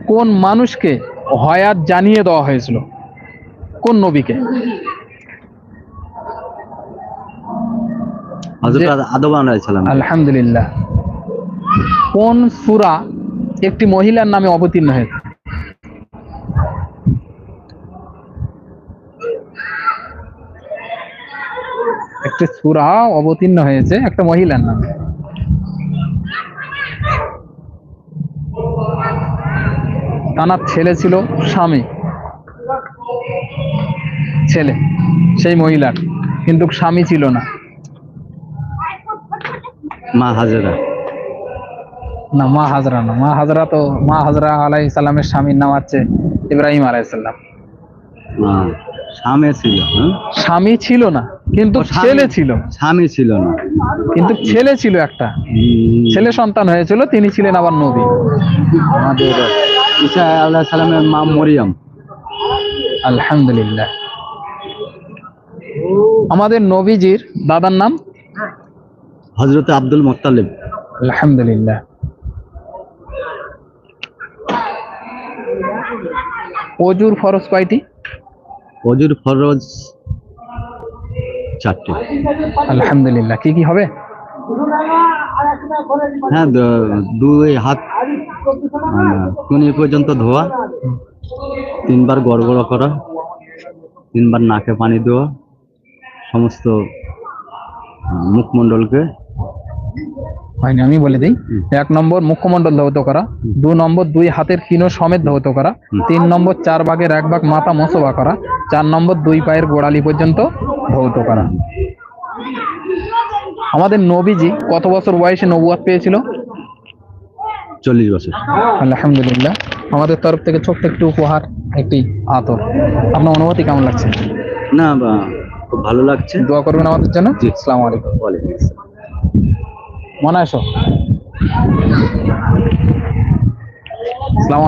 কোন মানুষকে হায়াত জানিয়ে দেওয়া হয়েছিল? কোন নবীকে? হযরত আদম আলাইহিস সালাম। আলহামদুলিল্লাহ। কোন সূরা একটি মহিলার নামে অবতীর্ণ হয়েছে? একটি সূরা অবতীর্ণ হয়েছে একটা মহিলার নামে। তার ছেলে ছিল স্বামী, ছেলে সেই মহিলার, কিন্তু স্বামী ছিল না। মা হাজেরা। না, মা হাজরা না। মা হাজরা তো, মা হাজরা আলাইহিস সালামের স্বামীর নাম হচ্ছে ইব্রাহিম আলাইহিস সালাম। স্বামী ছিল, স্বামী ছিল না কিন্তু ছেলে ছিল। স্বামী ছিল না কিন্তু ছেলে ছিল একটা, ছেলে সন্তান হয়েছিল, তিনি ছিলেন আবার নবী। আমাদের ঈসা আলাইহিস সালামের মা মরিয়ম। আলহামদুলিল্লাহ। আমাদের নবীজির দাদার নাম? হযরত আব্দুল মুত্তালিব। আলহামদুলিল্লাহ। ওযুর ফরজ কয়টি? ওযুর ফরজ 4টি। আলহামদুলিল্লাহ। কি কি হবে? হ্যাঁ, 2 হাত কোনি পর্যন্ত ধোয়া, 3 বার গড়গড় করা, 3 বার নাকে পানি দেওয়া, সমস্ত মুখমণ্ডলকে। হয়নি, আমি বলে দিই। 1 নম্বর মুখমণ্ডল ধৌত করা, 2 নম্বর 2 হাতের কিনো সমেত ধৌত করা, 3 নম্বর 4 ভাগের 1 ভাগ মাথা মোছবা করা, 4 নম্বর 2 পায়ের গোড়ালি পর্যন্ত ধৌত করা। আমাদের নবীজি কত বছর বয়সে নবুয়ত পেয়েছিল? 40 বছর। আলহামদুলিল্লাহ। আমাদের তরফ থেকে ছোট্ট একটু উপহার, একটি আতর। আপনার অনুভূতি কেমন লাগছে? না, খুব ভালো লাগছে। দোয়া করবেন আমাদের জন্য। জি। আসসালামু আলাইকুম। ওয়ালাইকুম আসসালাম। মনে আসো। আসসালামু